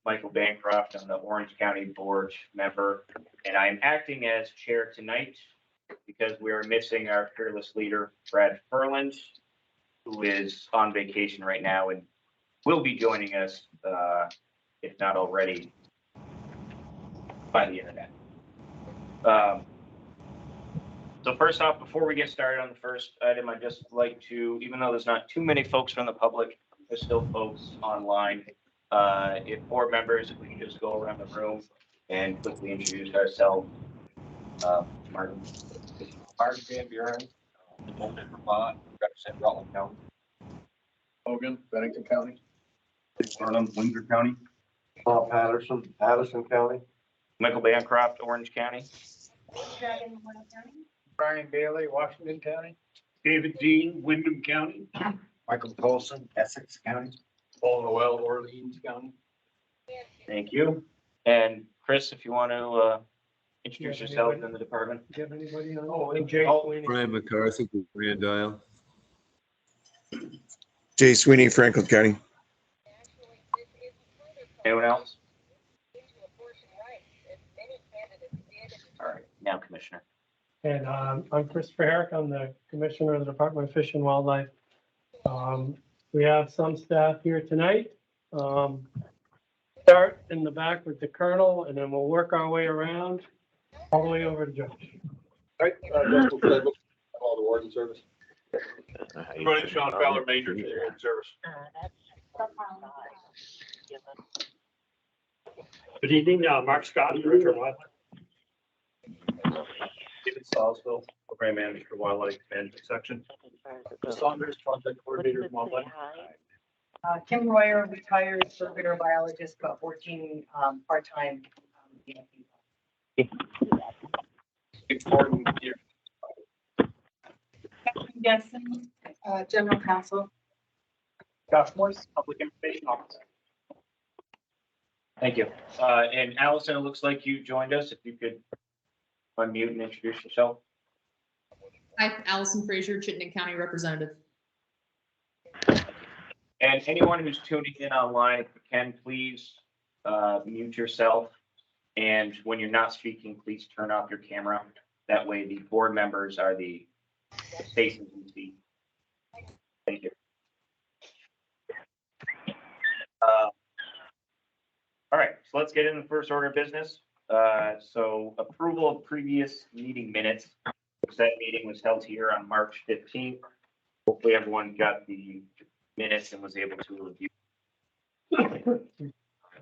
Michael Bancroft. I'm the Orange County Board member, and I'm acting as chair tonight because we are missing our fearless leader, Brad Ferland, who is on vacation right now and will be joining us, if not already, by the internet. So first off, before we get started on the first item, I'd just like to, even though there's not too many folks from the public, there's still folks online. If board members, if we can just go around the room and quickly introduce ourselves. Martin Van Buren, Vermont, represent Rutland County. Hogan, Bennington County. Arnhem, Windsor County. Paul Patterson, Addison County. Michael Bancroft, Orange County. Brian Bailey, Washington County. David Dean, Wyndham County. Michael Colson, Essex County. Paul Noel, Orleans County. Thank you. And Chris, if you want to introduce yourself in the department. Do you have anybody on? Oh, and Jay Sweeney. Brian McCarthy, Grand Isle. Jay Sweeney, Franklin County. Anyone else? All right, now Commissioner. And I'm Christopher Herrick. I'm the Commissioner of the Department of Fish and Wildlife. We have some staff here tonight. Start in the back with the Colonel, and then we'll work our way around all the way over to Josh. All the warden service. Everybody, Sean Fowler, Major, Warden Service. Good evening, Mark Scott, Director of Wildlife. David Salzville, Program Manager for Wildlife Management Section. Saunders, Project Coordinator of Wildlife. Kim Royer, retired surveyor biologist, but working part-time. Important year. Getson, general counsel. Josh Morris, Public Information Officer. Thank you. And Allison, it looks like you joined us. If you could unmute and introduce yourself. Hi, Allison Frazier, Chittenden County Representative. And anyone who's tuning in online, if you can, please mute yourself. And when you're not speaking, please turn off your camera. That way the board members are the faces you see. Thank you. All right, so let's get into the first order of business. So approval of previous meeting minutes. That meeting was held here on March 15th. Hopefully everyone got the minutes and was able to review.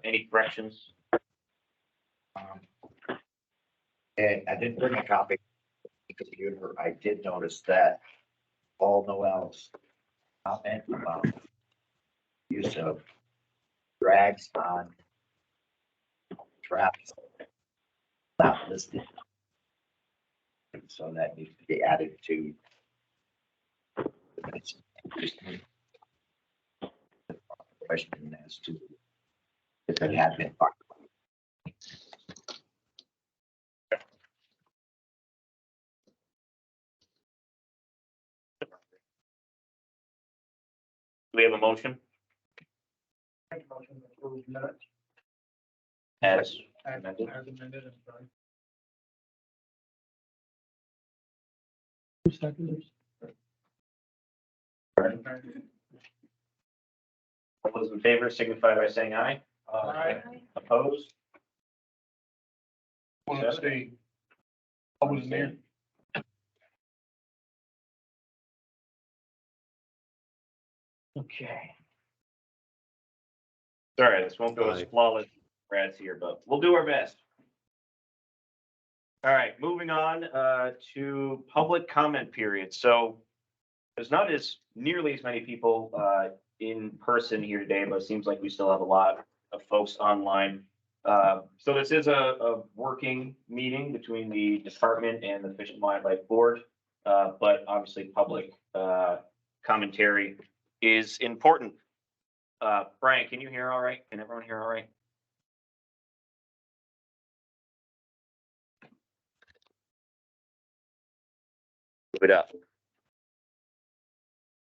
Any corrections? And I didn't bring a copy of the computer. I did notice that Paul Noel's comment about use of drags on traps not listed. And so that needs to be added to the minutes. Just a question as to if it had been. Do we have a motion? As amended. Two seconds. All those in favor signify by saying aye. Aye. Opposed? Want to say, I was there. Okay. All right, this won't go as flawless as Brad's here, but we'll do our best. All right, moving on to public comment period. So there's not nearly as many people in person here today, but it seems like we still have a lot of folks online. So this is a working meeting between the department and the Fish and Wildlife Board, but obviously public commentary is important. Brian, can you hear all right? Can everyone hear all right? Move it up.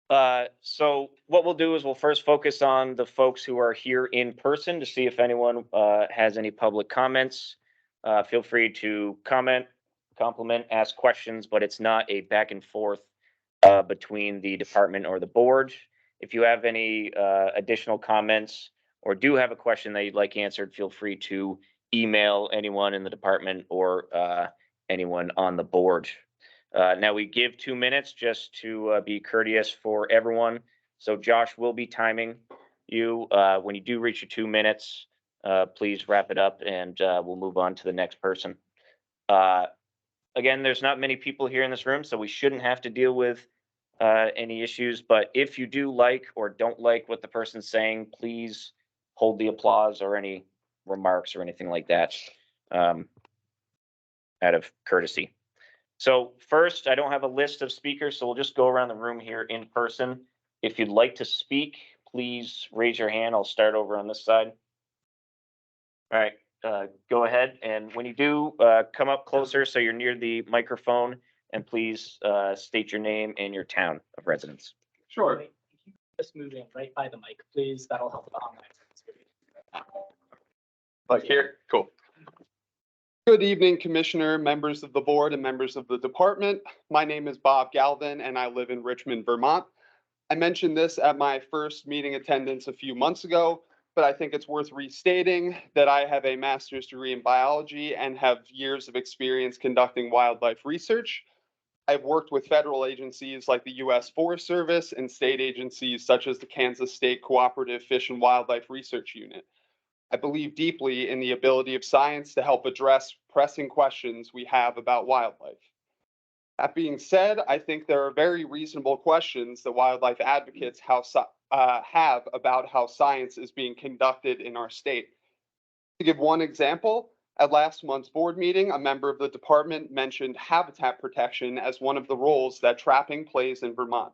So what we'll do is we'll first focus on the folks who are here in person to see if anyone has any public comments. Feel free to comment, compliment, ask questions, but it's not a back and forth between the department or the board. If you have any additional comments or do have a question that you'd like answered, feel free to email anyone in the department or anyone on the board. Now we give 2 minutes just to be courteous for everyone. So Josh will be timing you. When you do reach your 2 minutes, please wrap it up and we'll move on to the next person. Again, there's not many people here in this room, so we shouldn't have to deal with any issues. But if you do like or don't like what the person's saying, please hold the applause or any remarks or anything like that out of courtesy. So first, I don't have a list of speakers, so we'll just go around the room here in person. If you'd like to speak, please raise your hand. I'll start over on this side. All right, go ahead. And when you do, come up closer so you're near the microphone, and please state your name and your town of residence. Sure. Just moving right by the mic, please. That'll help the online. Like here, cool. Good evening, Commissioner, members of the board, and members of the department. My name is Bob Galvin, and I live in Richmond, Vermont. I mentioned this at my first meeting attendance a few months ago, but I think it's worth restating that I have a master's degree in biology and have years of experience conducting wildlife research. I've worked with federal agencies like the U.S. Forest Service and state agencies such as the Kansas State Cooperative Fish and Wildlife Research Unit. I believe deeply in the ability of science to help address pressing questions we have about wildlife. That being said, I think there are very reasonable questions that wildlife advocates have about how science is being conducted in our state. To give one example, at last month's board meeting, a member of the department mentioned habitat protection as one of the roles that trapping plays in Vermont.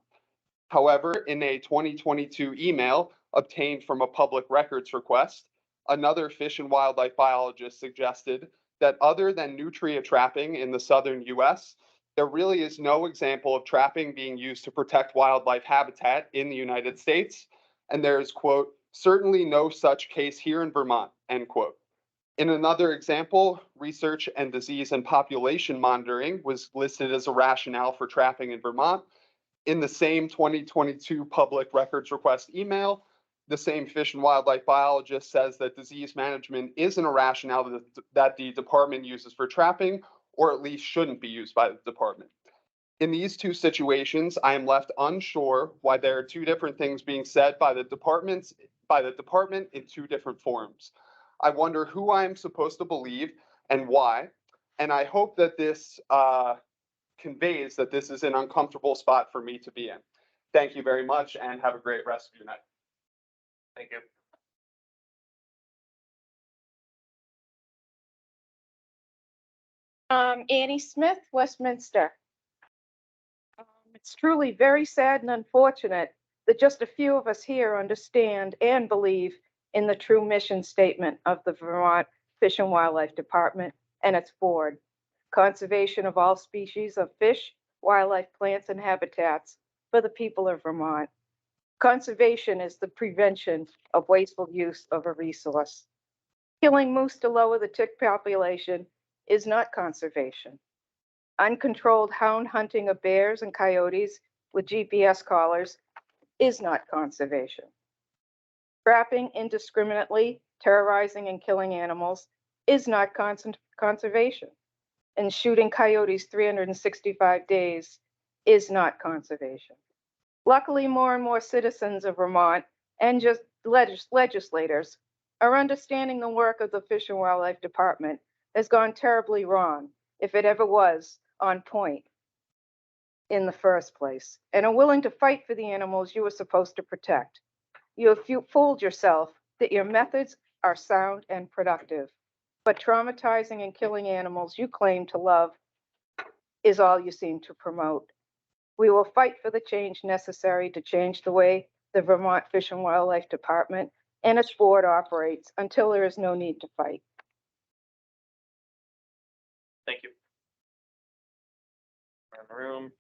However, in a 2022 email obtained from a public records request, another fish and wildlife biologist suggested that other than nutria trapping in the southern US, there really is no example of trapping being used to protect wildlife habitat in the United States. And there is, quote, certainly no such case here in Vermont, end quote. In another example, research and disease and population monitoring was listed as a rationale for trapping in Vermont. In the same 2022 public records request email, the same fish and wildlife biologist says that disease management isn't a rationale that the department uses for trapping, or at least shouldn't be used by the department. In these two situations, I am left unsure why there are two different things being said by the department in two different forms. I wonder who I am supposed to believe and why, and I hope that this conveys that this is an uncomfortable spot for me to be in. Thank you very much and have a great rest of your night. Thank you. Annie Smith, Westminster. It's truly very sad and unfortunate that just a few of us here understand and believe in the true mission statement of the Vermont Fish and Wildlife Department and its board: conservation of all species of fish, wildlife, plants, and habitats for the people of Vermont. Conservation is the prevention of wasteful use of a resource. Killing moose to lower the tick population is not conservation. Uncontrolled hound hunting of bears and coyotes with GPS collars is not conservation. Trapping indiscriminately, terrorizing and killing animals is not conservation. And shooting coyotes 365 days is not conservation. Luckily, more and more citizens of Vermont and just legislators are understanding the work of the Fish and Wildlife Department has gone terribly wrong, if it ever was on point in the first place, and are willing to fight for the animals you are supposed to protect. You have fooled yourself that your methods are sound and productive, but traumatizing and killing animals you claim to love is all you seem to promote. We will fight for the change necessary to change the way the Vermont Fish and Wildlife Department and its board operates until there is no need to fight. Thank you. Around the room.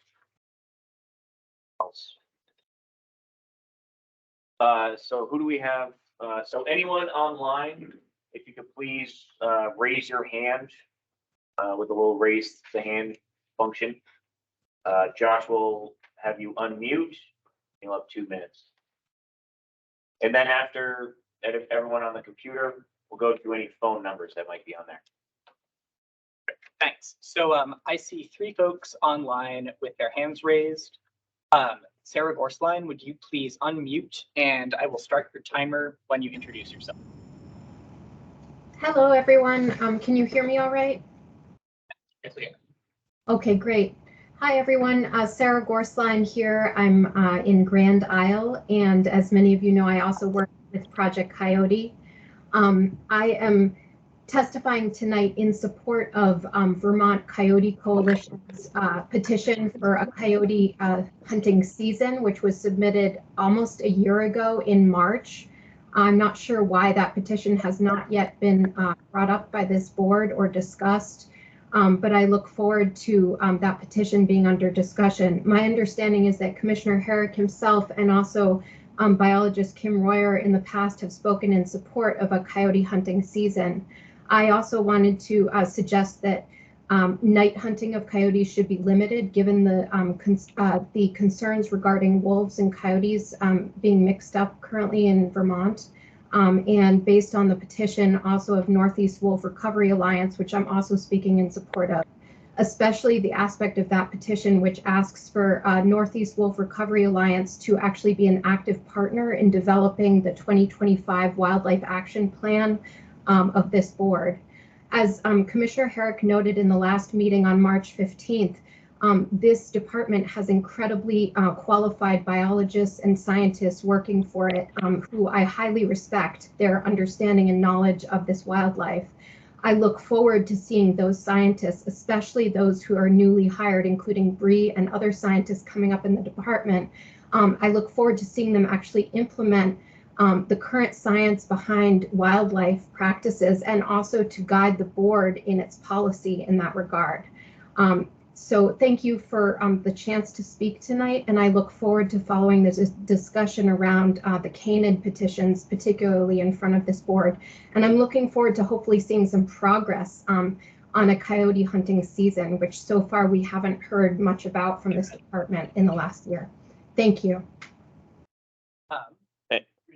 Else. So who do we have? So anyone online, if you could please, raise your hand, with the little raise the hand function. Josh will have you unmute. You'll have 2 minutes. And then after everyone on the computer, we'll go through any phone numbers that might be on there. Thanks. So I see 3 folks online with their hands raised. Sarah Gorsline, would you please unmute, and I will start your timer when you introduce yourself. Hello, everyone. Can you hear me all right? Yes, we can. Okay, great. Hi, everyone. Sarah Gorsline here. I'm in Grand Isle, and as many of you know, I also work with Project Coyote. I am testifying tonight in support of Vermont Coyote Coalition's petition for a coyote hunting season, which was submitted almost a year ago in March. I'm not sure why that petition has not yet been brought up by this board or discussed, but I look forward to that petition being under discussion. My understanding is that Commissioner Herrick himself and also biologist Kim Royer in the past have spoken in support of a coyote hunting season. I also wanted to suggest that night hunting of coyotes should be limited, given the concerns regarding wolves and coyotes being mixed up currently in Vermont. And based on the petition also of Northeast Wolf Recovery Alliance, which I'm also speaking in support of, especially the aspect of that petition which asks for Northeast Wolf Recovery Alliance to actually be an active partner in developing the 2025 Wildlife Action Plan of this board. As Commissioner Herrick noted in the last meeting on March 15th, this department has incredibly qualified biologists and scientists working for it, who I highly respect their understanding and knowledge of this wildlife. I look forward to seeing those scientists, especially those who are newly hired, including Bree and other scientists coming up in the department. I look forward to seeing them actually implement the current science behind wildlife practices and also to guide the board in its policy in that regard. So thank you for the chance to speak tonight, and I look forward to following this discussion around the canid petitions, particularly in front of this board. And I'm looking forward to hopefully seeing some progress on a coyote hunting season, which so far we haven't heard much about from this department in the last year. Thank you.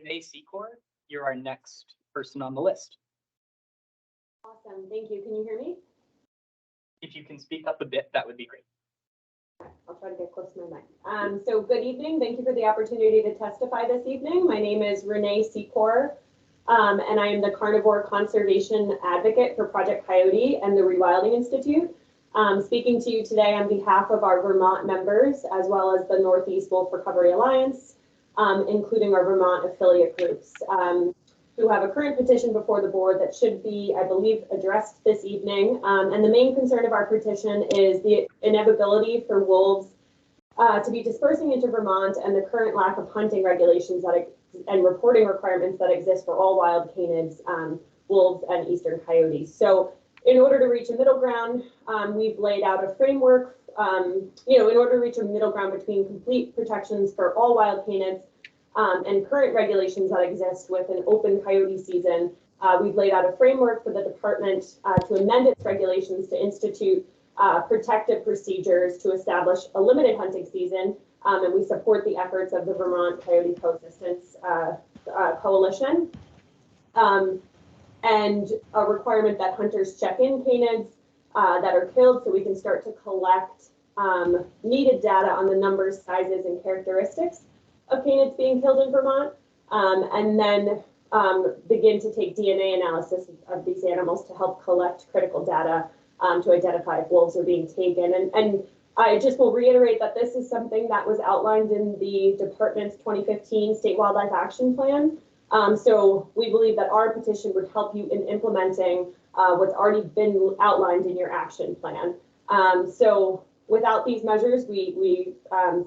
Renee Secor, you're our next person on the list. Awesome, thank you. Can you hear me? If you can speak up a bit, that would be great. I'll try to get close to my mic. So good evening. Thank you for the opportunity to testify this evening. My name is Renee Secor, and I am the Carnivore Conservation Advocate for Project Coyote and the Rewilding Institute. Speaking to you today on behalf of our Vermont members, as well as the Northeast Wolf Recovery Alliance, including our Vermont affiliate groups, who have a current petition before the board that should be, I believe, addressed this evening. And the main concern of our petition is the inevitability for wolves to be dispersing into Vermont and the current lack of hunting regulations and reporting requirements that exist for all wild canids, wolves, and eastern coyotes. So in order to reach a middle ground, we've laid out a framework, in order to reach a middle ground between complete protections for all wild canids and current regulations that exist with an open coyote season. We've laid out a framework for the department to amend its regulations to institute protective procedures to establish a limited hunting season, and we support the efforts of the Vermont Coyote Coexistence Coalition, and a requirement that hunters check in canids that are killed so we can start to collect needed data on the numbers, sizes, and characteristics of canids being killed in Vermont, and then begin to take DNA analysis of these animals to help collect critical data to identify if wolves are being taken. And I just will reiterate that this is something that was outlined in the department's 2015 State Wildlife Action Plan. So we believe that our petition would help you in implementing what's already been outlined in your action plan. So without these measures, we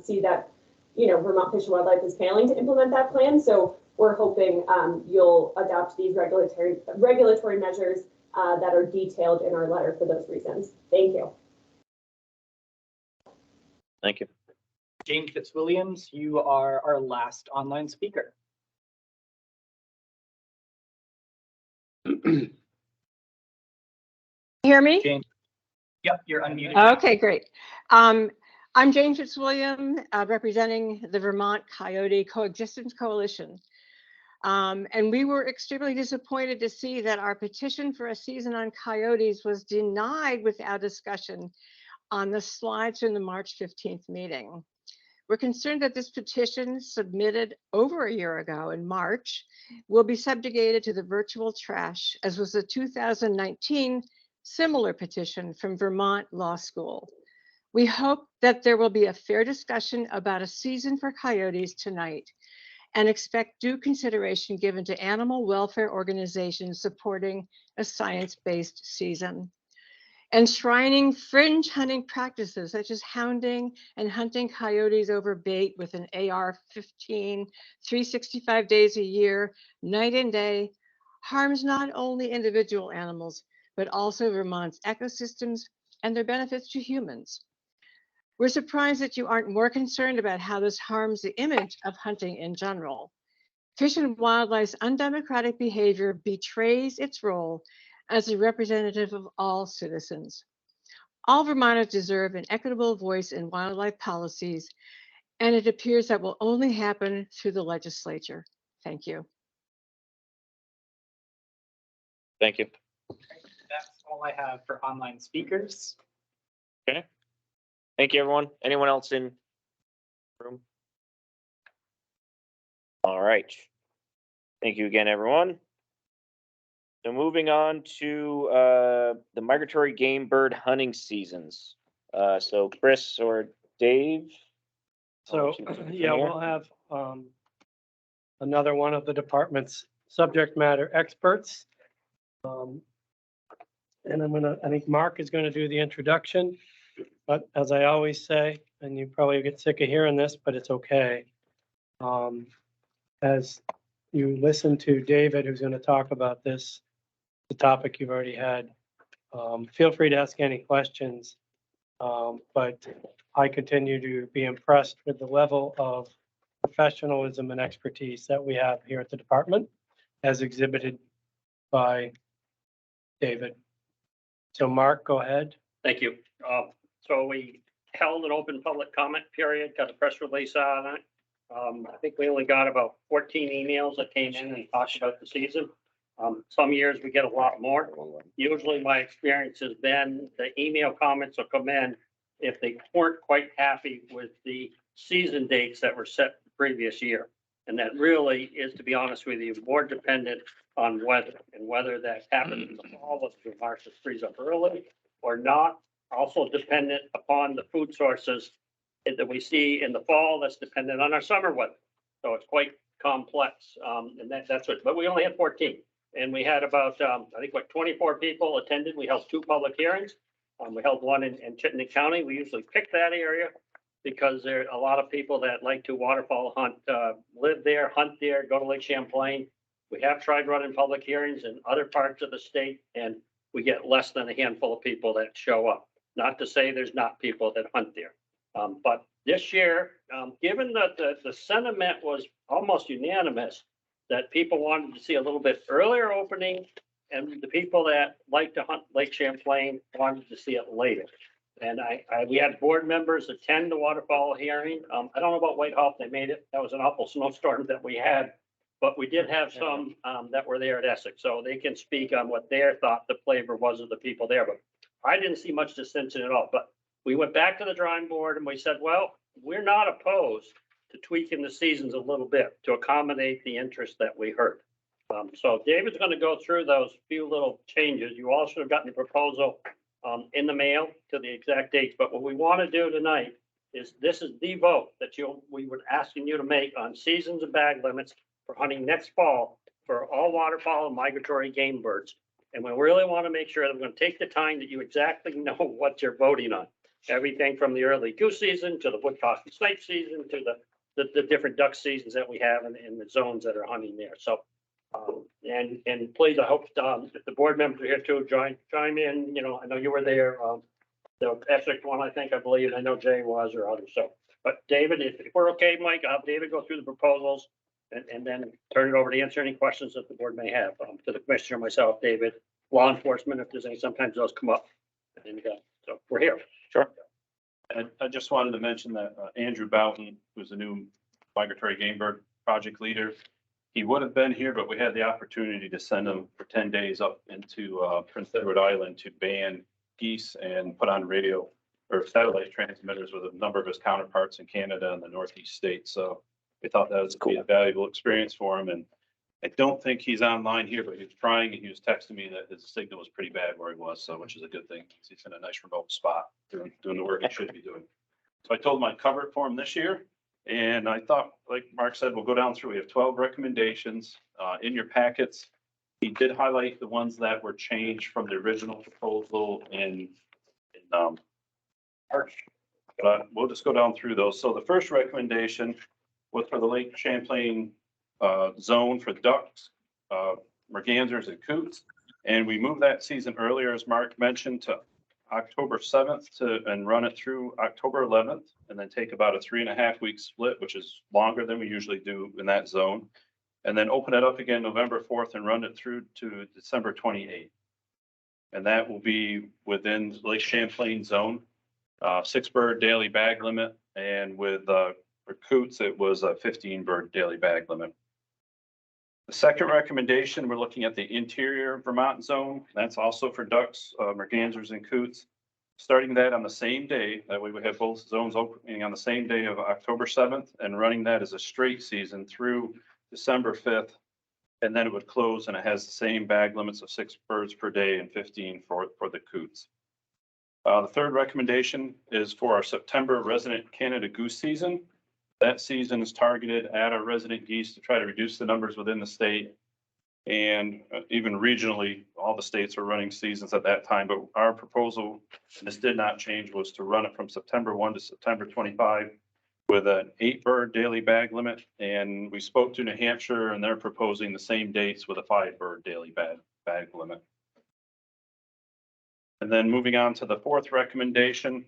see that Vermont Fish and Wildlife is failing to implement that plan. So we're hoping you'll adopt these regulatory measures that are detailed in our letter for those reasons. Thank you. Thank you. James Fitzwilliams, you are our last online speaker. Hear me? Jane. Yep, you're unmuted. Okay, great. I'm Jane Fitzwilliam, representing the Vermont Coyote Coexistence Coalition. And we were extremely disappointed to see that our petition for a season on coyotes was denied without discussion on the slides from the March 15th meeting. We're concerned that this petition, submitted over a year ago in March, will be subjugated to the virtual trash, as was the 2019 similar petition from Vermont Law School. We hope that there will be a fair discussion about a season for coyotes tonight, and expect due consideration given to animal welfare organizations supporting a science-based season. Enshrining fringe hunting practices such as hounding and hunting coyotes over bait with an AR-15, 365 days a year, night and day, harms not only individual animals, but also Vermont's ecosystems and their benefits to humans. We're surprised that you aren't more concerned about how this harms the image of hunting in general. Fish and Wildlife's undemocratic behavior betrays its role as a representative of all citizens. All Vermonters deserve an equitable voice in wildlife policies, and it appears that will only happen through the legislature. Thank you. Thank you. That's all I have for online speakers. Okay. Thank you, everyone. Anyone else in the room? All right. Thank you again, everyone. So moving on to the migratory game bird hunting seasons. So Chris or Dave? So, yeah, we'll have another one of the department's subject matter experts. And I think Mark is going to do the introduction. But as I always say, and you probably get sick of hearing this, but it's okay. As you listen to David, who's going to talk about this, the topic you've already had, feel free to ask any questions. But I continue to be impressed with the level of professionalism and expertise that we have here at the department, as exhibited by David. So Mark, go ahead. Thank you. So we held an open public comment period, got a press release out on it. I think we only got about 14 emails that came in and talked about the season. Some years we get a lot more. Usually my experience has been the email comments will come in if they weren't quite happy with the season dates that were set the previous year. And that really is, to be honest with you, more dependent on weather, and whether that happens in the fall, whether the marshes freeze up early or not. Also dependent upon the food sources that we see in the fall. That's dependent on our summer weather. So it's quite complex. And that's what, but we only had 14. And we had about, I think, 24 people attended. We held 2 public hearings. We held one in Chittenden County. We usually pick that area because there are a lot of people that like to waterfowl hunt, live there, hunt there, go to Lake Champlain. We have tried running public hearings in other parts of the state, and we get less than a handful of people that show up. Not to say there's not people that hunt there. But this year, given that the sentiment was almost unanimous, that people wanted to see a little bit earlier opening, and the people that like to hunt Lake Champlain wanted to see it later. And we had board members attend the waterfowl hearing. I don't know about Whitehall, if they made it. That was an awful snowstorm that we had, but we did have some that were there at Essex, so they can speak on what their thought the flavor was of the people there. But I didn't see much dissension at all. But we went back to the drawing board and we said, well, we're not opposed to tweaking the seasons a little bit to accommodate the interest that we heard. So David's going to go through those few little changes. You also have gotten the proposal in the mail to the exact dates. But what we want to do tonight is this is the vote that we were asking you to make on seasons and bag limits for hunting next fall for all waterfowl and migratory game birds. And we really want to make sure that we're going to take the time that you exactly know what you're voting on. Everything from the early goose season to the woodcock and snipe season to the different duck seasons that we have in the zones that are hunting there. So, and please, I hope if the board members are here too, chime in. You know, I know you were there. The Essex one, I believe, I know Jay was or others. So, but David, if we're okay, Mike, I'll have David go through the proposals, and then turn it over to answer any questions that the board may have, to the commissioner, myself, David, law enforcement, if there's any, sometimes those come up. And, so we're here. I just wanted to mention that Andrew Boughton, who's the new migratory game bird project leader, he would have been here, but we had the opportunity to send him for 10 days up into Prince Edward Island to ban geese and put on radio or satellite transmitters with a number of his counterparts in Canada and the Northeast states. So we thought that was a valuable experience for him. And I don't think he's online here, but he was trying and he was texting me that his signal was pretty bad where he was. So, which is a good thing. He's in a nice remote spot doing the work he should be doing. So I told him I'd cover it for him this year. And I thought, like Mark said, we'll go down through. We have 12 recommendations in your packets. He did highlight the ones that were changed from the original proposal in March. But we'll just go down through those. So the first recommendation was for the Lake Champlain zone for ducks, mergansers, and coots. And we moved that season earlier, as Mark mentioned, to October 7th and run it through October 11th, and then take about a 3.5 week split, which is longer than we usually do in that zone. And then open it up again November 4th and run it through to December 28th. And that will be within Lake Champlain zone, 6 bird daily bag limit. And with for coots, it was a 15 bird daily bag limit. The second recommendation, we're looking at the interior Vermont zone. That's also for ducks, mergansers, and coots. Starting that on the same day, that way we have both zones opening on the same day of October 7th and running that as a straight season through December 5th. And then it would close and it has the same bag limits of 6 birds per day and 15 for the coots. The third recommendation is for our September resident Canada goose season. That season is targeted at our resident geese to try to reduce the numbers within the state. And even regionally, all the states are running seasons at that time. But our proposal, and this did not change, was to run it from September 1 to September 25 with an 8 bird daily bag limit. And we spoke to New Hampshire and they're proposing the same dates with a 5 bird daily bag limit. And then moving on to the fourth recommendation,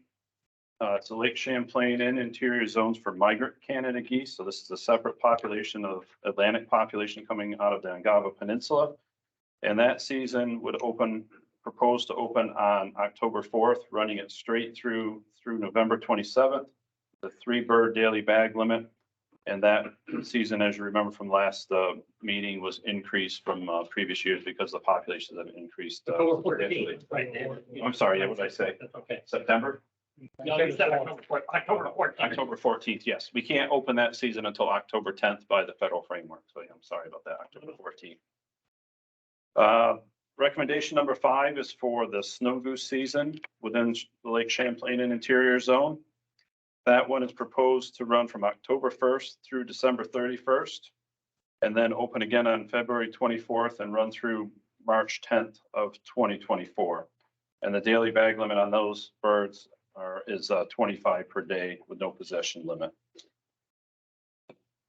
it's the Lake Champlain and interior zones for migrant Canada geese. So this is a separate population of Atlantic population coming out of the Angava Peninsula. And that season would propose to open on October 4th, running it straight through November 27th, the 3 bird daily bag limit. And that season, as you remember from last meeting, was increased from previous years because the populations have increased. I'm sorry, what did I say? Okay. September? No, you said October 14th. October 14th, yes. We can't open that season until October 10th by the federal framework. So I'm sorry about that, October 14th. Recommendation number 5 is for the snow goose season within the Lake Champlain and interior zone. That one is proposed to run from October 1st through December 31st, and then open again on February 24th and run through March 10th of 2024. And the daily bag limit on those birds is 25 per day with no possession limit.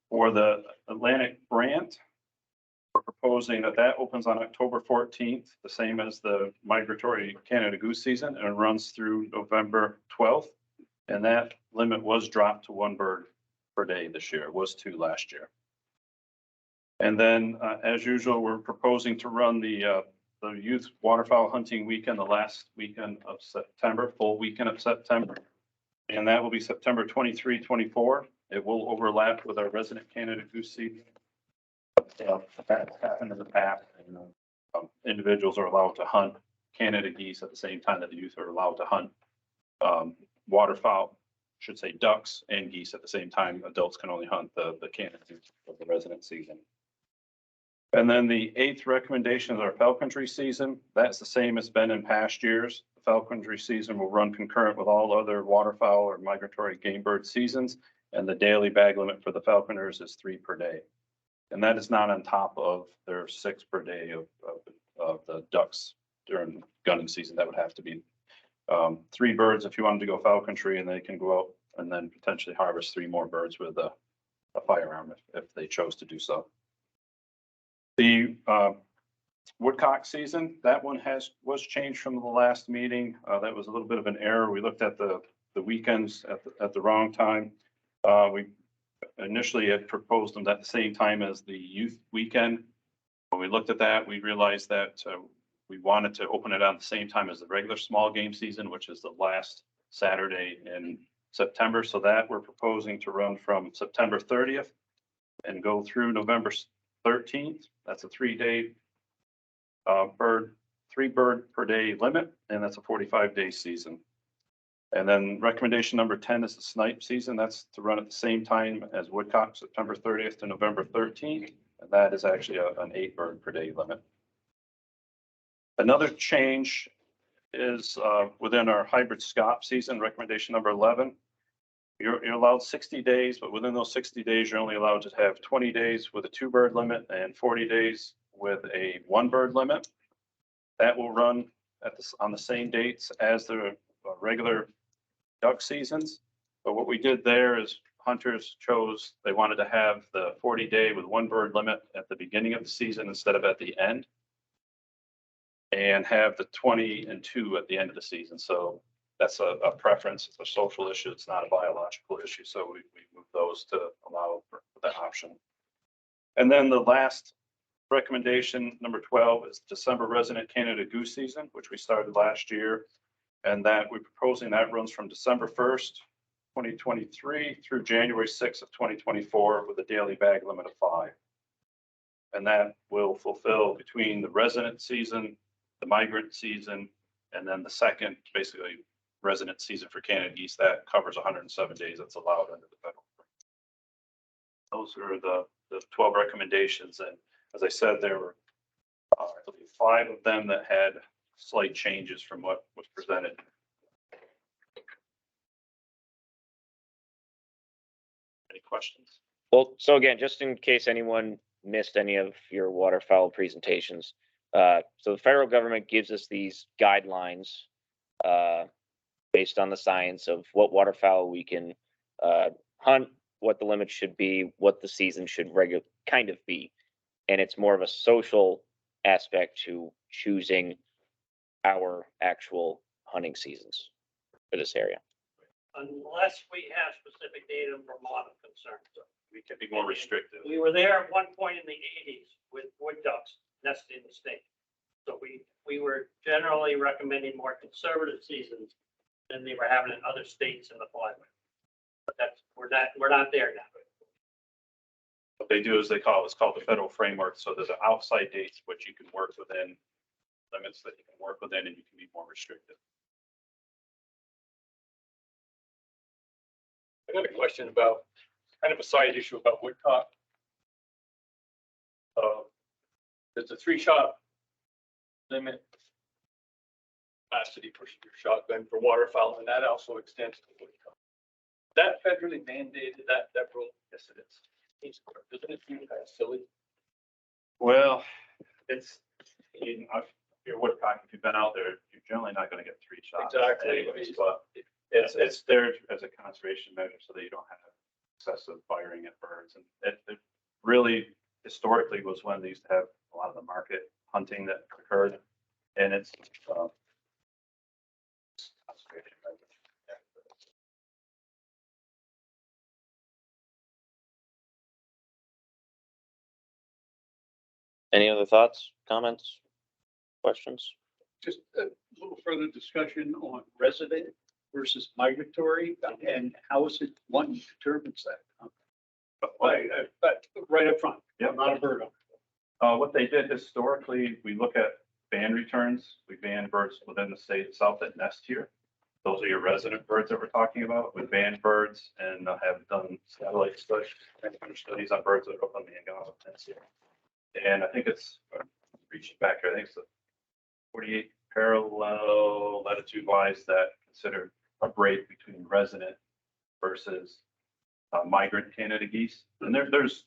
For the Atlantic brant, we're proposing that opens on October 14th, the same as the migratory Canada goose season, and runs through November 12th. And that limit was dropped to 1 bird per day this year. It was 2 last year. And then, as usual, we're proposing to run the youth waterfowl hunting weekend, the last weekend of September, full weekend of September. And that will be September 23, 24. It will overlap with our resident Canada goose season. That's happened in the past. And, individuals are allowed to hunt Canada geese at the same time that the youth are allowed to hunt waterfowl, should say ducks and geese at the same time. Adults can only hunt the Canada goose of the resident season. And then the 8th recommendation is our falconry season. That's the same as been in past years. The falconry season will run concurrent with all other waterfowl or migratory game bird seasons. And the daily bag limit for the falconers is 3 per day. And that is not on top of their 6 per day of the ducks during gunning season. That would have to be 3 birds if you wanted to go falconry, and they can go out and then potentially harvest 3 more birds with a firearm if they chose to do so. The woodcock season, that one was changed from the last meeting. That was a little bit of an error. We looked at the weekends at the wrong time. We initially had proposed them at the same time as the youth weekend. When we looked at that, we realized that we wanted to open it on the same time as the regular small game season, which is the last Saturday in September. So that we're proposing to run from September 30th and go through November 13th. That's a 3-day three bird per day limit, and that's a 45-day season. And then recommendation number 10 is the snipe season. That's to run at the same time as woodcock, September 30th to November 13th. And that is actually an 8 bird per day limit. Another change is within our hybrid scop season, recommendation number 11. You're allowed 60 days, but within those 60 days, you're only allowed to have 20 days with a 2 bird limit and 40 days with a 1 bird limit. That will run on the same dates as the regular duck seasons. But what we did there is hunters chose, they wanted to have the 40-day with 1 bird limit at the beginning of the season instead of at the end, and have the 20 and 2 at the end of the season. So that's a preference. It's a social issue. It's not a biological issue. So we moved those to allow for that option. And then the last recommendation, number 12, is December resident Canada goose season, which we started last year. And that we're proposing that runs from December 1st, 2023 through January 6th of 2024 with a daily bag limit of 5. And that will fulfill between the resident season, the migrant season, and then the second, basically, resident season for Canada geese. That covers 107 days that's allowed under the federal. Those are the 12 recommendations. And as I said, there were I believe 5 of them that had slight changes from what was presented. Any questions? Well, so again, just in case anyone missed any of your waterfowl presentations, so the federal government gives us these guidelines based on the science of what waterfowl we can hunt, what the limits should be, what the season should kind of be. And it's more of a social aspect to choosing our actual hunting seasons for this area. Unless we have specific data in Vermont of concern. We can be more restrictive. We were there at one point in the 80s with wood ducks nesting in the state. So we were generally recommending more conservative seasons than they were having in other states in the flyway. But we're not there now. What they do is it's called the federal framework. So there's an outside dates which you can work within, limits that you can work within, and you can be more restrictive. I got a question about kind of a side issue about woodcock. There's a 3-shot limit capacity for your shotgun for waterfowl, and that also extends to woodcock. That federally mandated that rule? Yes, it is. Doesn't it seem kind of silly? Well, it's your woodcock. If you've been out there, you're generally not going to get 3 shots. Exactly. Anyways, but it's there as a conservation measure so that you don't have excessive firing at birds. And it really historically was when they used to have a lot of the market hunting that occurred, and it's conservation measure. Any other thoughts, comments, questions? Just a little further discussion on resident versus migratory, and how is it one determines that? Right up front. Yep. I'm not a bird hunter. What they did historically, we look at ban returns. We ban birds within the state itself that nest here. Those are your resident birds that we're talking about. We ban birds and have done satellite studies on birds that are up on the Angama Peninsula. And I think it's reaching back here. I think it's the 48 parallel latitude wise that consider a break between resident versus migrant Canada geese. And there's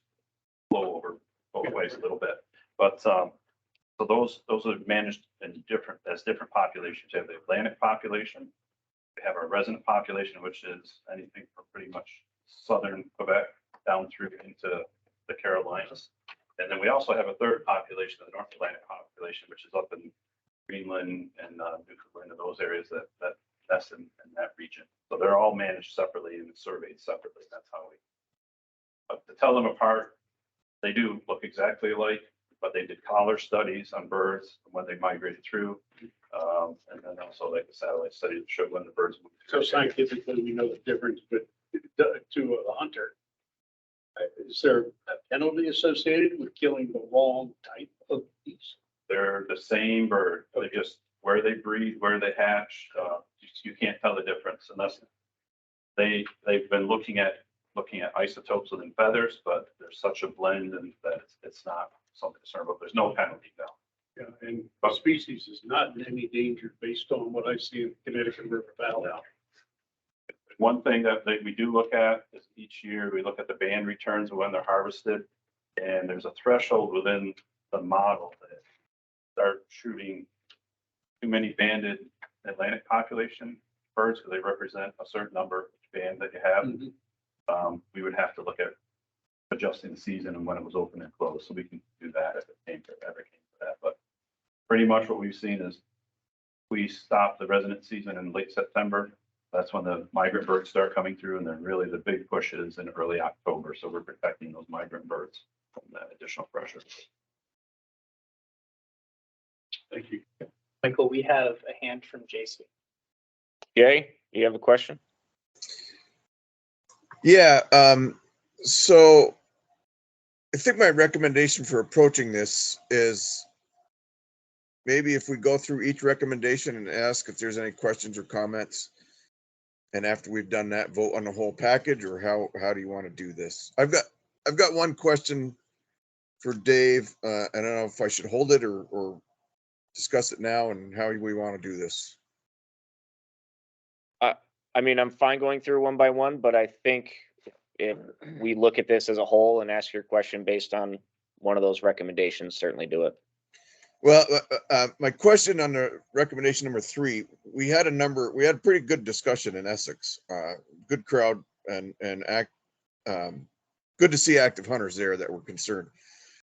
flow over both ways a little bit, but so those are managed in different populations. You have the Atlantic population. We have our resident population, which is anything from pretty much southern Quebec down through into the Carolinas. And then we also have a third population, the North Atlantic population, which is up in Greenland and Newfoundland and those areas that nest in that region. So they're all managed separately and surveyed separately. That's how we tell them apart. They do look exactly alike, but they did collar studies on birds when they migrated through. And then also like the satellite study that showed when the birds moved. So scientifically, we know the difference, but to a hunter, is there a penalty associated with killing the wrong type of beast? They're the same bird, they just, where they breed, where they hatch, you can't tell the difference unless they've been looking at isotopes within feathers, but there's such a blend and that it's not something to concern about. There's no penalty now. Yeah, and the species is not in any danger based on what I see in Connecticut River Valley. One thing that we do look at is each year we look at the band returns when they're harvested. And there's a threshold within the model that start shooting too many banded Atlantic population birds because they represent a certain number each band that you have. We would have to look at adjusting the season and when it was open and closed. So we can do that if it ever came to that. But pretty much what we've seen is we stop the resident season in late September. That's when the migrant birds start coming through, and then really the big push is in early October. So we're protecting those migrant birds from that additional pressure. Thank you. Michael, we have a hand from Jason. Jay, you have a question? Yeah, so I think my recommendation for approaching this is maybe if we go through each recommendation and ask if there's any questions or comments. And after we've done that, vote on the whole package, or how do you want to do this? I've got one question for Dave. I don't know if I should hold it or discuss it now and how we want to do this. I mean, I'm fine going through one by one, but I think if we look at this as a whole and ask your question based on one of those recommendations, certainly do it. Well, my question on the recommendation number 3, we had pretty good discussion in Essex, good crowd and good to see active hunters there that were concerned.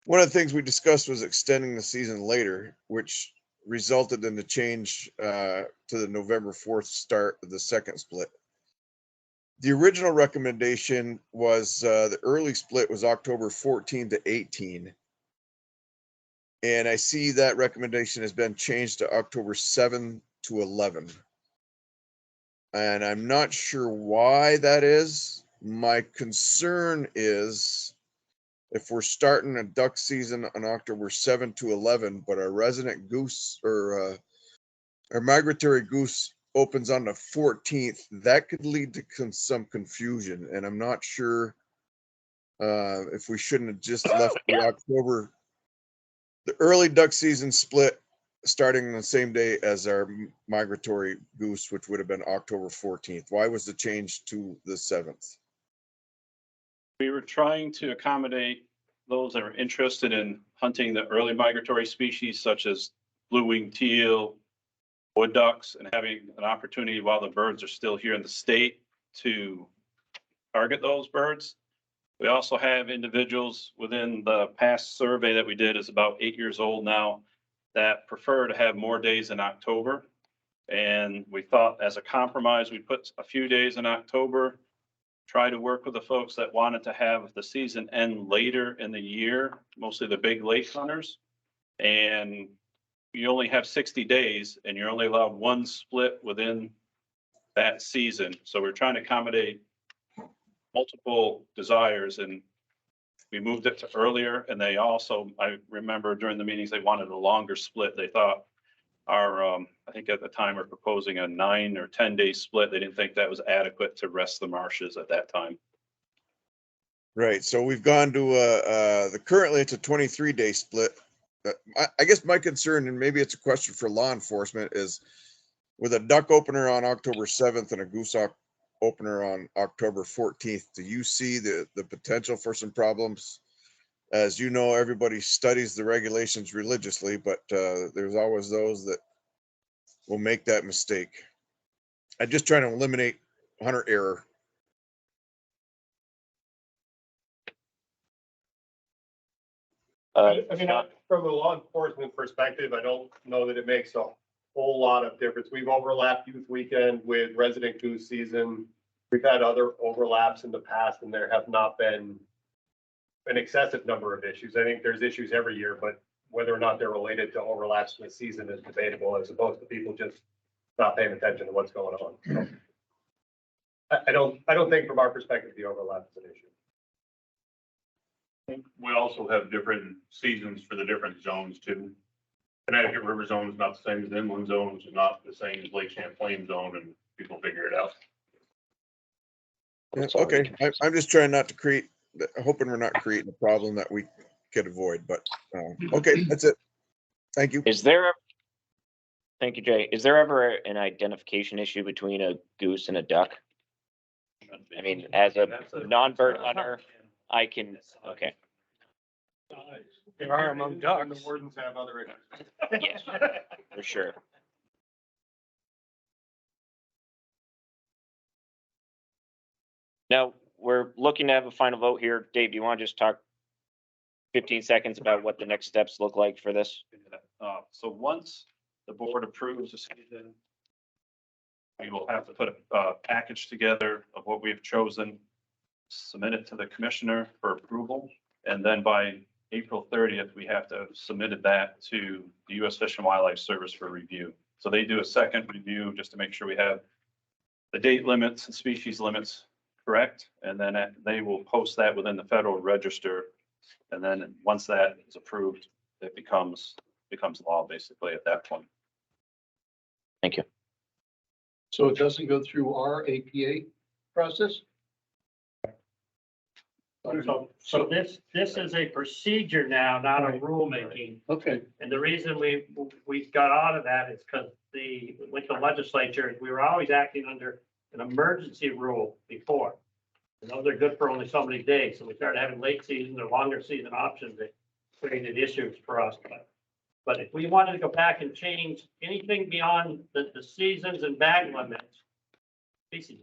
One of the things we discussed was extending the season later, which resulted in the change to the November 4th start of the second split. The original recommendation was the early split was October 14 to 18. And I see that recommendation has been changed to October 7 to 11. And I'm not sure why that is. My concern is if we're starting a duck season on October 7 to 11, but our resident goose or our migratory goose opens on the 14th, that could lead to some confusion. And I'm not sure if we shouldn't have just left the early duck season split starting the same day as our migratory goose, which would have been October 14th. Why was the change to the 7th? We were trying to accommodate those that are interested in hunting the early migratory species such as blue-winged teal, wood ducks, and having an opportunity while the birds are still here in the state to target those birds. We also have individuals within the past survey that we did is about 8 years old now that prefer to have more days in October. And we thought as a compromise, we put a few days in October, try to work with the folks that wanted to have the season end later in the year, mostly the big lake hunters. And you only have 60 days and you're only allowed one split within that season. So we're trying to accommodate multiple desires, and we moved it to earlier. And they also, I remember during the meetings, they wanted a longer split. They thought our, I think at the time we're proposing a 9 or 10 day split. They didn't think that was adequate to rest the marshes at that time. Right. So we've gone to currently it's a 23-day split. I guess my concern, and maybe it's a question for law enforcement, is with a duck opener on October 7th and a goose opener on October 14th, do you see the potential for some problems? As you know, everybody studies the regulations religiously, but there's always those that will make that mistake. I'm just trying to eliminate hunter error. I mean, from a law enforcement perspective, I don't know that it makes a whole lot of difference. We've overlapped youth weekend with resident goose season. We've had other overlaps in the past and there have not been an excessive number of issues. I think there's issues every year, but whether or not they're related to overlaps in the season is debatable as opposed to people just not paying attention to what's going on. So I don't think from our perspective, the overlap is an issue. We also have different seasons for the different zones too. Connecticut River Zone is not the same as Inland Zone, which is not the same as Lake Champlain Zone, and people figure it out. Yeah, okay, I'm just trying not to create, hoping we're not creating a problem that we could avoid, but, okay, that's it. Thank you. Thank you, Jay. Is there ever an identification issue between a goose and a duck? I mean, as a non-bird hunter, I can, okay. There are among ducks. The wardens have other issues. Yes, for sure. Now, we're looking to have a final vote here. Dave, do you want to just talk 15 seconds about what the next steps look like for this? So once the board approves the season, we will have to put a package together of what we've chosen, submit it to the commissioner for approval, and then by April 30th, we have to submit that to the U.S. Fish and Wildlife Service for review. So they do a second review just to make sure we have the date limits and species limits correct, and then they will post that within the Federal Register. And then once that is approved, it becomes law basically at that point. Thank you. So it doesn't go through our APA process? So this is a procedure now, not a rulemaking. Okay. And the reason we got out of that is because with the legislature, we were always acting under an emergency rule before. And those are good for only so many days. So we started having late season or longer season options that created issues for us. But if we wanted to go back and change anything beyond the seasons and bag limits,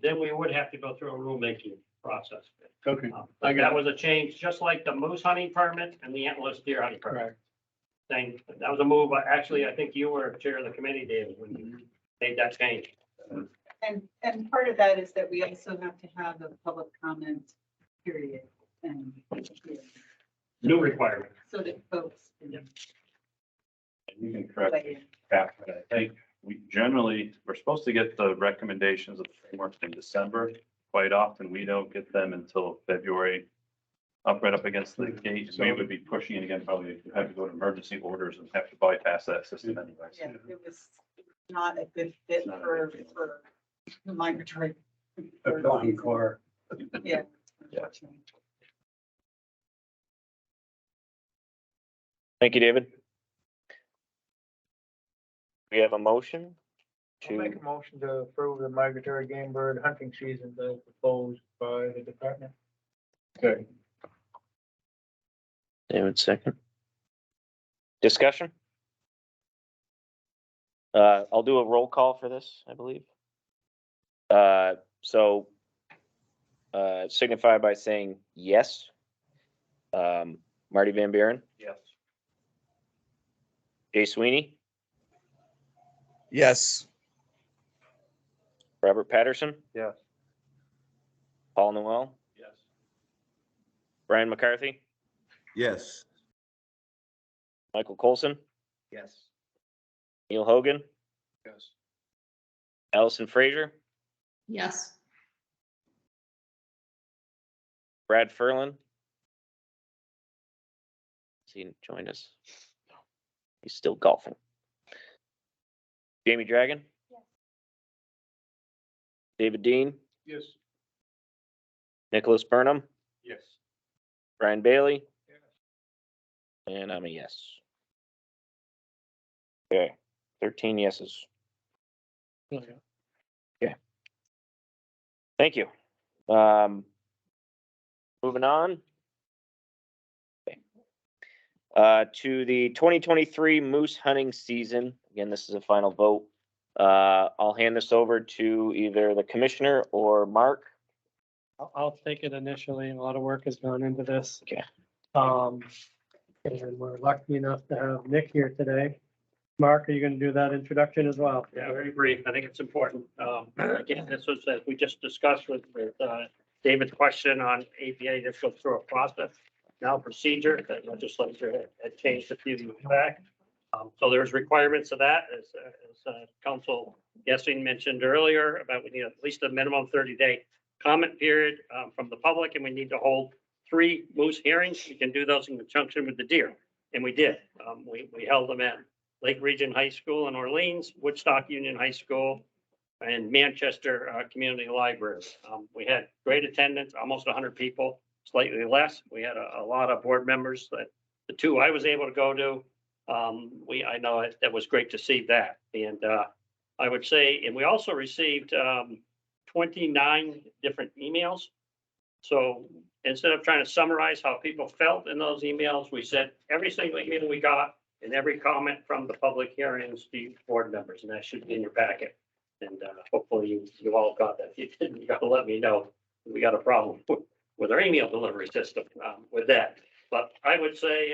then we would have to go through a rulemaking process. Okay. That was a change, just like the moose hunting permit and the antlerless deer hunting permit. Thing, that was a move, actually, I think you were chair of the committee, David, when you made that change. And part of that is that we also have to have a public comment period and New requirement. so that folks. And you can correct me, Catherine, I think we're supposed to get the recommendations of the framework in December. Quite often, we don't get them until February, right up against the gate. So we would be pushing it again, probably have to go to emergency orders and have to bypass that system anyway. Yeah, it was not a good fit for migratory. Core. Yeah. Thank you, David. We have a motion I'll make a motion to approve the migratory game bird hunting season as proposed by the department. Okay. David, second. Discussion? I'll do a roll call for this, I believe. So signify by saying yes. Marty Van Buren, Yes. Jay Sweeney, Yes. Robert Patterson, Yes. Paul Noel, Yes. Brian McCarthy, Yes. Michael Colson, Yes. Neil Hogan, Yes. Allison Frazier, Yes. Brad Ferlin. He didn't join us. He's still golfing. Jamie Dragon. Yes. David Dean, Yes. Nicholas Burnham, Yes. Brian Bailey. And I'm a yes. Okay, 13 yeses. Okay. Thank you. Moving on. Okay. To the 2023 moose hunting season. Again, this is a final vote. I'll hand this over to either the commissioner or Mark. I'll take it initially. A lot of work has gone into this. Okay. And we're lucky enough to have Nick here today. Mark, are you going to do that introduction as well? Yeah, very brief. I think it's important. Again, this was, as we just discussed with David's question on APA, this goes through a process. now procedure that legislature had changed a few years back. So there's requirements of that, as Council Guessing mentioned earlier, about we need at least a minimum 30-day comment period from the public, and we need to hold 3 moose hearings. We can do those in conjunction with the deer, and we did. We held them at Lake Region High School in Orleans, Woodstock Union High School, and Manchester Community Library. We had great attendance, almost 100 people, slightly less. We had a lot of board members. That the 2 I was able to go to, I know that was great to see that. And I would say, and we also received 29 different emails. So instead of trying to summarize how people felt in those emails, we said every single email we got and every comment from the public hearings to board members, and that should be in your packet. And hopefully you all got that. If you didn't, you got to let me know. We got a problem with our email delivery system with that. But I would say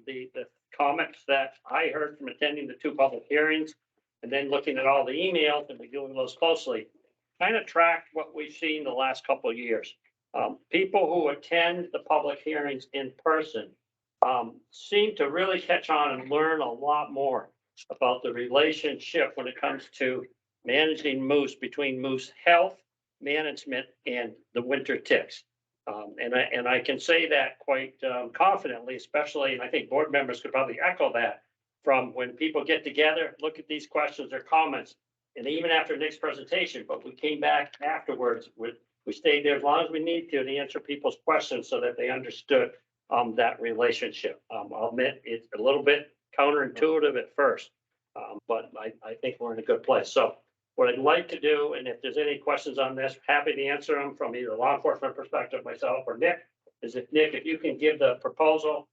the comments that I heard from attending the 2 public hearings and then looking at all the emails and reviewing those closely, kind of tracked what we've seen the last couple of years. People who attend the public hearings in person seem to really catch on and learn a lot more about the relationship when it comes to managing moose, between moose health management and the winter ticks. And I can say that quite confidently, especially, and I think board members could probably echo that, from when people get together, look at these questions or comments, and even after Nick's presentation, but we came back afterwards. We stayed there as long as we need to answer people's questions so that they understood that relationship. I'll admit it's a little bit counterintuitive at first, but I think we're in a good place. So what I'd like to do, and if there's any questions on this, happy to answer them from either law enforcement perspective, myself or Nick, is if Nick, if you can give the proposal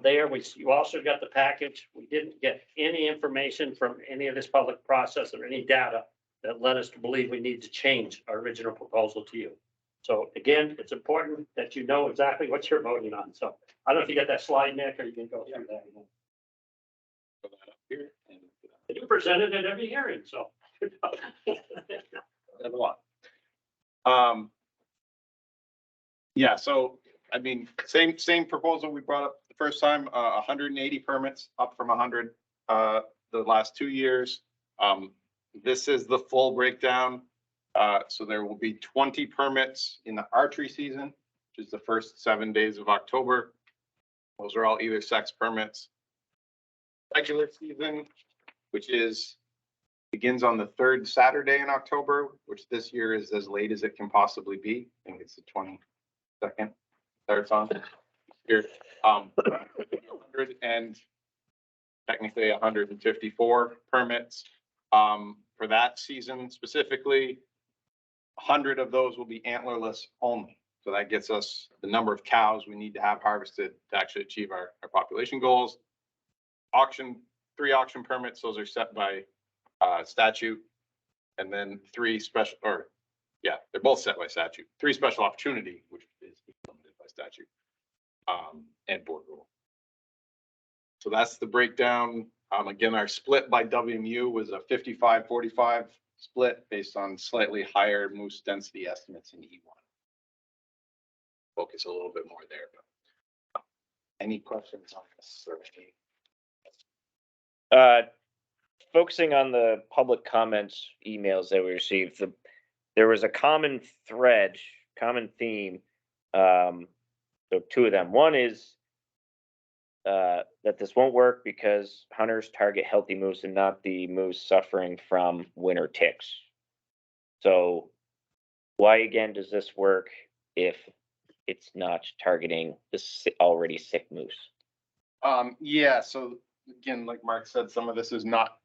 there, you also got the package. We didn't get any information from any of this public process or any data that led us to believe we need to change our original proposal to you. So again, it's important that you know exactly what you're voting on. So I don't know if you got that slide, Nick, or you can go through that. You presented at every hearing, so. A lot. Yeah, so I mean, same proposal we brought up the first time, 180 permits, up from 100 the last 2 years. This is the full breakdown. So there will be 20 permits in the archery season, which is the first 7 days of October. Those are all either sex permits. Regular season, which begins on the 3rd Saturday in October, which this year is as late as it can possibly be. I think it's the 22nd. Starts on here. 100 and technically 154 permits for that season specifically. 100 of those will be antlerless only. So that gets us the number of cows we need to have harvested to actually achieve our population goals. 3 auction permits, those are set by statute. And then 3 special, or yeah, they're both set by statute. 3 special opportunity, which is limited by statute and board rule. So that's the breakdown. Again, our split by WMU was a 55-45 split based on slightly higher moose density estimates in E1. Focus a little bit more there. But any questions on this? Focusing on the public comments emails that we received, there was a common thread, common theme. So 2 of them. One is that this won't work because hunters target healthy moose and not the moose suffering from winter ticks. So why again does this work if it's not targeting the already sick moose? Yeah, so again, like Mark said, some of this is not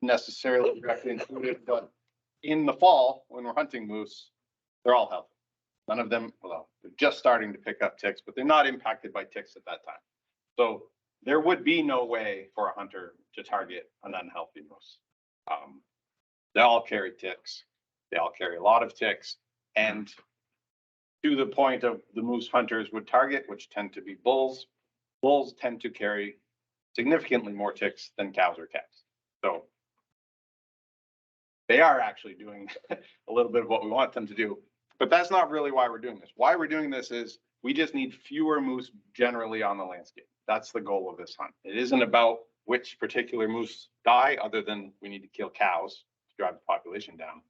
necessarily directly included, but in the fall, when we're hunting moose, they're all healthy. None of them, well, they're just starting to pick up ticks, but they're not impacted by ticks at that time. So there would be no way for a hunter to target an unhealthy moose. They all carry ticks. They all carry a lot of ticks. And to the point of the moose hunters would target, which tend to be bulls, bulls tend to carry significantly more ticks than cows or calves. So they are actually doing a little bit of what we want them to do, but that's not really why we're doing this. Why we're doing this is We just need fewer moose generally on the landscape. That's the goal of this hunt. It isn't about which particular moose die, other than we need to kill cows to drive the population down.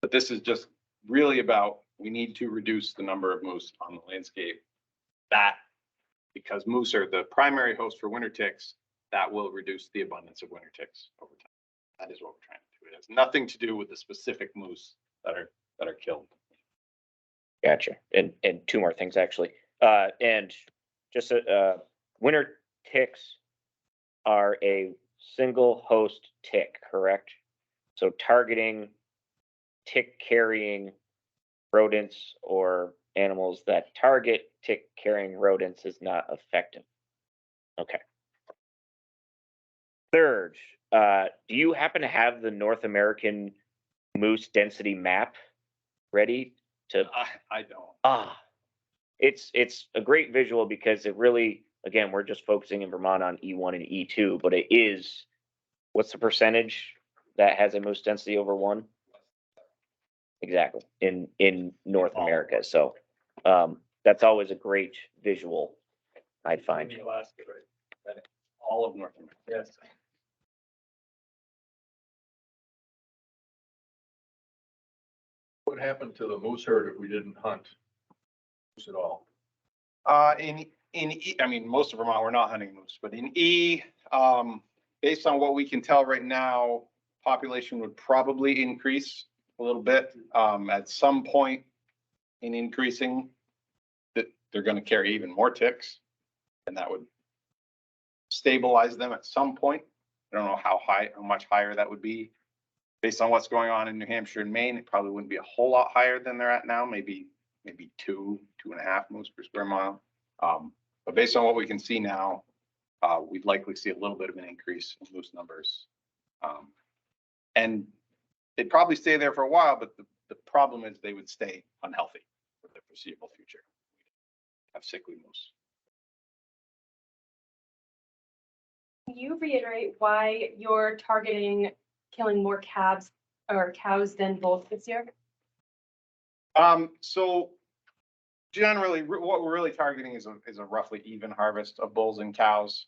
But this is just really about, we need to reduce the number of moose on the landscape. That, because moose are the primary host for winter ticks, that will reduce the abundance of winter ticks over time. That is what we're trying to do. It has nothing to do with the specific moose that are killed. Gotcha. And two more things actually. And just winter ticks are a single host tick, correct? So targeting tick carrying rodents or animals that target tick carrying rodents is not effective. Okay. Third, do you happen to have the North American moose density map ready to? I don't. It's a great visual because it really, again, we're just focusing in Vermont on E1 and E2, but it is, what's the percentage that has a moose density over 1? Exactly, in North America. So that's always a great visual, I'd find. Alaska, right? All of North America. Yes. What happened to the moose herd if we didn't hunt moose at all? In E, I mean, most of Vermont, we're not hunting moose, but in E, based on what we can tell right now, population would probably increase a little bit. At some point in increasing, that they're going to carry even more ticks, and that would stabilize them at some point. I don't know how much higher that would be. Based on what's going on in New Hampshire and Maine, it probably wouldn't be a whole lot higher than they're at now. Maybe 2.5 moose per square mile. But based on what we can see now, we'd likely see a little bit of an increase in moose numbers. And they'd probably stay there for a while, but the problem is they would stay unhealthy for the foreseeable future. Have sickly moose. Can you reiterate why you're targeting killing more calves or cows than bulls this year? So generally, what we're really targeting is a roughly even harvest of bulls and cows.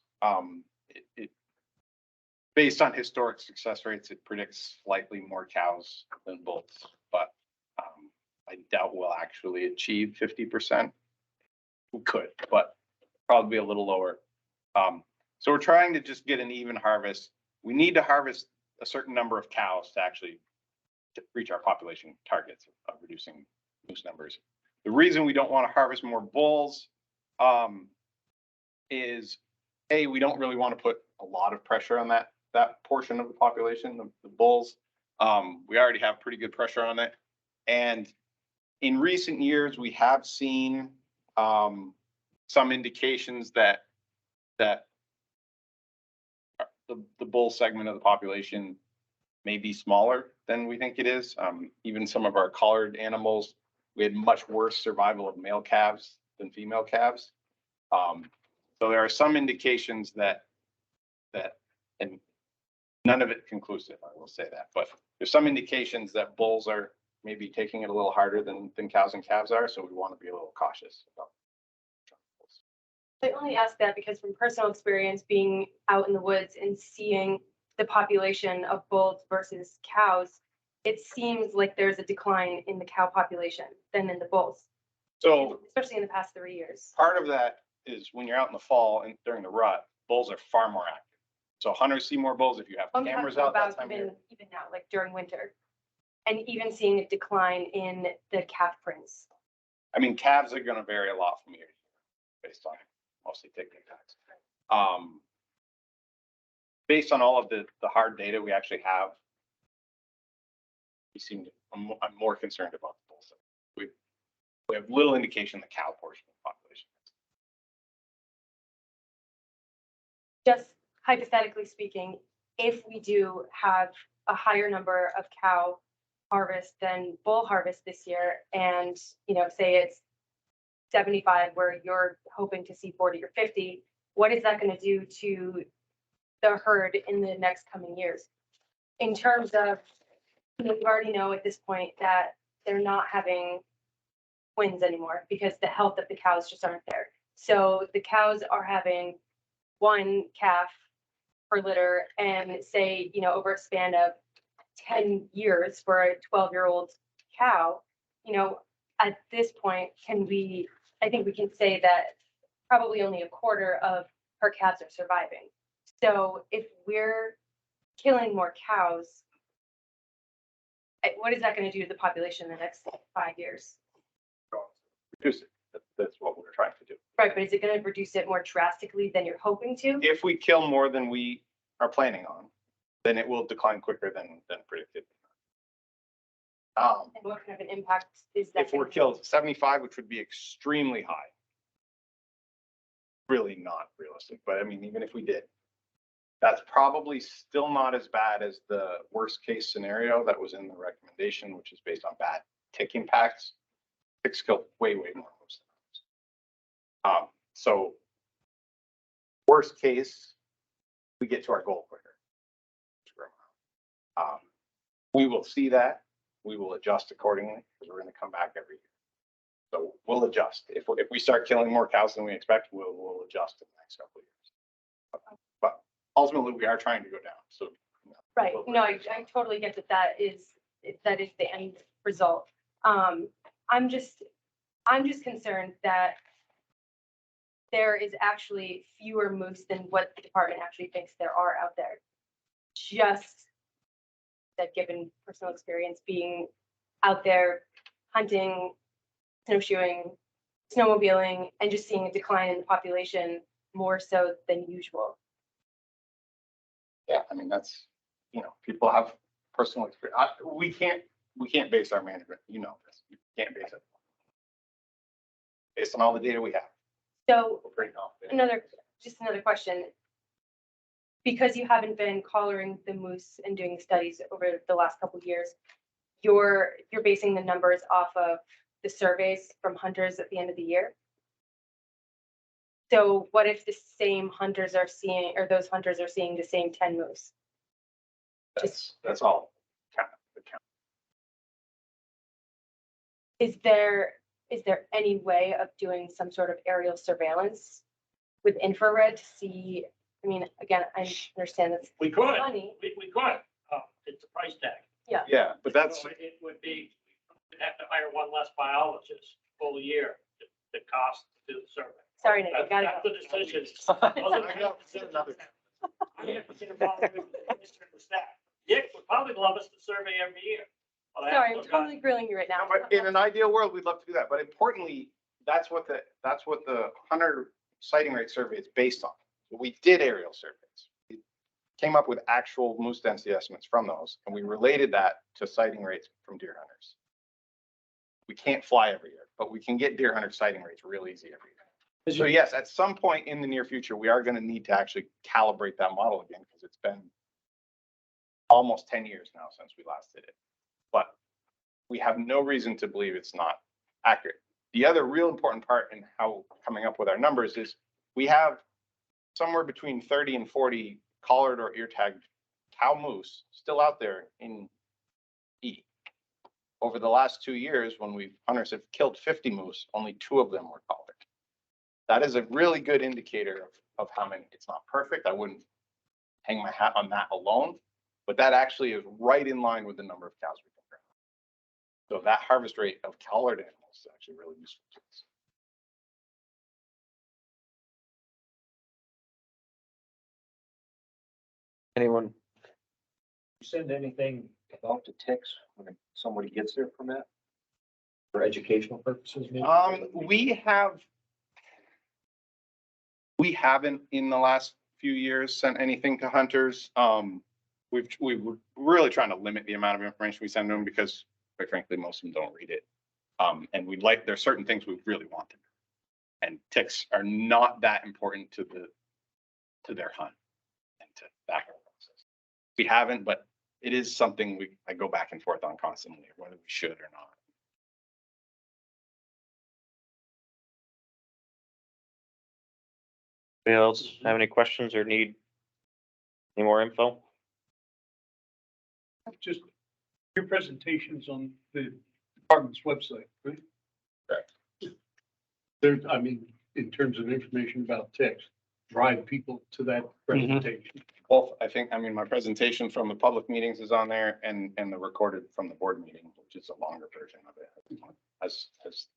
Based on historic success rates, it predicts slightly more cows than bulls, but I doubt we'll actually achieve 50%. We could, but probably a little lower. So we're trying to just get an even harvest. We need to harvest a certain number of cows to actually reach our population targets of reducing moose numbers. The reason we don't want to harvest more bulls is we don't really want to put a lot of pressure on that portion of the population, the bulls. We already have pretty good pressure on it. And in recent years, we have seen some indications that the bull segment of the population may be smaller than we think it is. Even some of our collared animals, we had much worse survival of male calves than female calves. So there are some indications that, and none of it conclusive, I will say that, but there's some indications that bulls are maybe taking it a little harder than cows and calves are. So we want to be a little cautious about. I only ask that because from personal experience, being out in the woods and seeing the population of bulls versus cows, it seems like there's a decline in the cow population than in the bulls. So especially in the past 3 years. Part of that is when you're out in the fall and during the rut, bulls are far more active. So hunters see more bulls if you have I'm cameras talking out that about time of year. even now, like during winter, and even seeing a decline in the calf prints. I mean, calves are going to vary a lot from year to year based on mostly tick impacts. Based on all of the hard data we actually have, I'm more concerned about the bulls. We have little indication the cow portion of the population. Just hypothetically speaking, if we do have a higher number of cow harvest than bull harvest this year, and say it's 75 where you're hoping to see 40 or 50, what is that going to do to the herd in the next coming years? In terms of, you already know at this point that they're not having twins anymore because the health of the cows just aren't there. So the cows are having one calf per litter and say, you know, over a span of 10 years for a 12-year-old cow, you know, at this point, I think we can say that probably only a quarter of her calves are surviving. So if we're killing more cows, what is that going to do to the population in the next 5 years? Reduce it. That's what we're trying to do. Right, but is it going to reduce it more drastically than you're hoping to? If we kill more than we are planning on, then it will decline quicker than predicted. And what kind of an impact is that? If we're killed 75, which would be extremely high, really not realistic, but I mean, even if we did, that's probably still not as bad as the worst case scenario that was in the recommendation, which is based on bad tick impacts. Ticks kill way more moose than others. So worst case, we get to our goal quicker. We will see that. We will adjust accordingly because we're going to come back every year. So we'll adjust. If we start killing more cows than we expect, we'll adjust in the next couple of years. But ultimately, we are trying to go down. So Right. No, I totally get that is the end result. I'm just concerned that there is actually fewer moose than what the department actually thinks there are out there. Just that given personal experience being out there hunting, snowshoeing, snowmobiling, and just seeing a decline in the population more so than usual. yeah, I mean, that's, people have personal experience. We can't base our management, this, you can't base it based on all the data we have. So We're pretty confident. another question. Because you haven't been collaring the moose and doing studies over the last couple of years, you're basing the numbers off of the surveys from hunters at the end of the year. So what if the same hunters are seeing, or those hunters are seeing the same 10 moose? That's all. Is there any way of doing some sort of aerial surveillance with infrared to see? I mean, again, I understand that's We could, money. we could, it's a price tag. Yeah. Yeah, but that's, So it would be, we'd have to hire one less biologist full year to cost to do the survey. Sorry, Nick, I gotta That's go. the decision. I have to get involved with the staff. Dick would probably love us to survey every year. But I Sorry, I'm also got- totally grilling you right now. but in an ideal world, we'd love to do that. But importantly, that's what the hunter sighting rate survey is based on. We did aerial surveys. We came up with actual moose density estimates from those, and we related that to sighting rates from deer hunters. We can't fly every year, but we can get deer hunter sighting rates real easy every year. So yes, at some point in the near future, we are going to need to actually calibrate that model again because it's been almost 10 years now since we last did it. But we have no reason to believe it's not accurate. The other real important part in how coming up with our numbers is we have somewhere between 30 and 40 collared or ear tagged cow moose still out there in E. Over the last 2 years, when hunters have killed 50 moose, only 2 of them were collared. That is a really good indicator of how many. It's not perfect. I wouldn't hang my hat on that alone, but that actually is right in line with the number of cows we can grow. So that harvest rate of collared animals is actually really useful to us. Anyone? You send anything about the ticks when somebody gets their permit for educational purposes? maybe? We haven't in the last few years sent anything to hunters. We're really trying to limit the amount of information we send to them because, quite frankly, most of them don't read it. And there's certain things we really want them. And ticks are not that important to their hunt and to that process. We haven't, but it is something I go back and forth on constantly, whether we should or not. Anybody else have any questions or need any more info? Just your presentations on the department's website, right? There, I mean, in terms of information about text, drive people to that presentation. Well, I think, I mean, my presentation from the public meetings is on there and the recorded from the board meeting, which is a longer version of it. As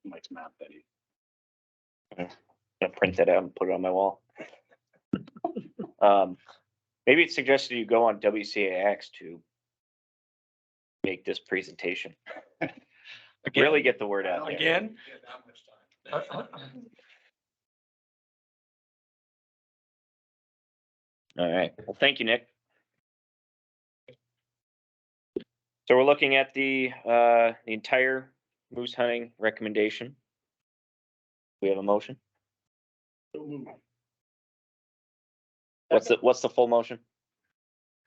Mike's map that he. I'll print that out and put it on my wall. Maybe it's suggested you go on WCAX to make this presentation. Really get the word out there. Again? All right. Well, thank you, Nick. So we're looking at the entire moose hunting recommendation. We have a motion. What's the full motion?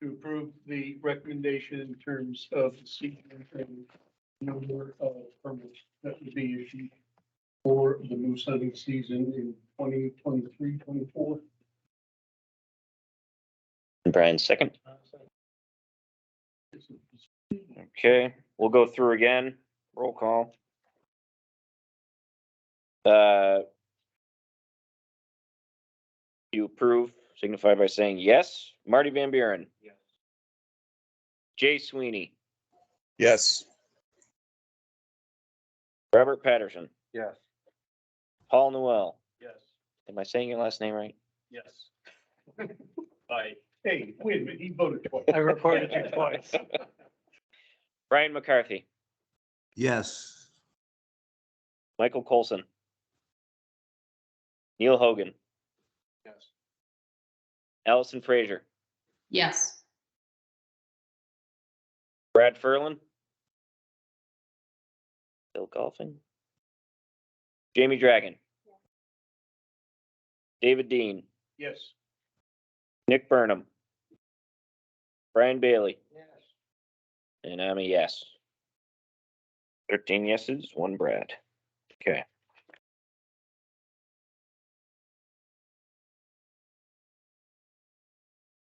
To approve the recommendation in terms of the season and number of permits that would be issued for the moose hunting season in 2023-24. Brian, second. Okay, we'll go through again. Roll call. You approve, signify by saying yes. Marty Van Buren. Yes. Jay Sweeney. Yes. Robert Patterson. Yes. Paul Noel. Yes. Am I saying your last name right? Yes. Hey, wait a minute, he voted twice. I recorded you twice. Brian McCarthy. Yes. Michael Colson. Neil Hogan. Yes. Allison Frazier. Yes. Brad Furlan. Still golfing. Jamie Dragon. David Dean. Yes. Nick Burnham. Brian Bailey. Yes. And I'm a yes. 13 yeses, 1 Brad. Okay.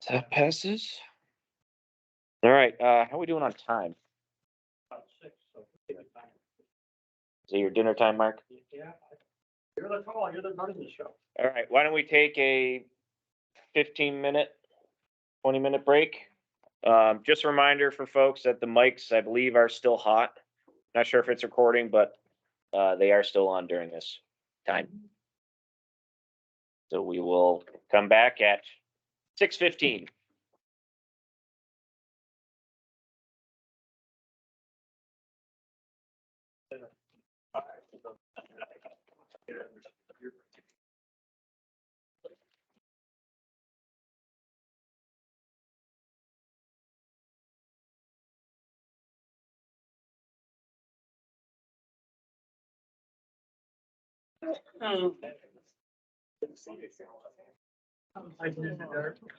That passes. All right, how are we doing on time? Is it your dinner time, Mark? Yeah. You're the call, you're the running the show. All right, why don't we take a 15-minute, 20-minute break? Just a reminder for folks that the mics, I believe, are still hot. Not sure if it's recording, but they are still on during this time. So we will come back at 6:15.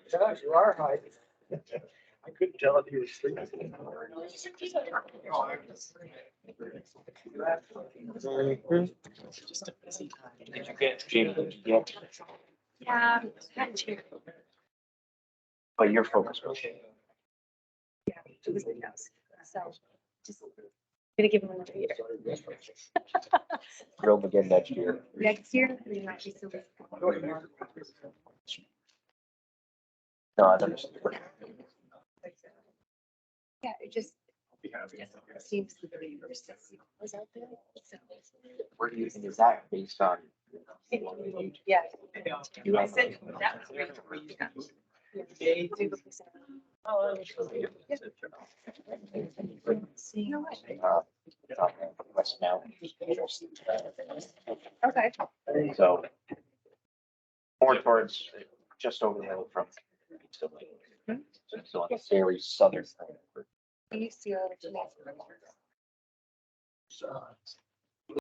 Josh, you are hiding. I couldn't tell if you were sleeping. Just a busy time. Did you get Jamie? Did you get? Yeah, had to. But your focus was. Yeah, it was the nose. So just gonna give him another year. Grilled again next year. Next year, we might be so. No, I understand. Yeah, it just seems to be was out there. So. Where do you think is that based on? Yeah. I said that was great. West now. Okay. So. More towards just over the hill from. So on the very southern. You see all the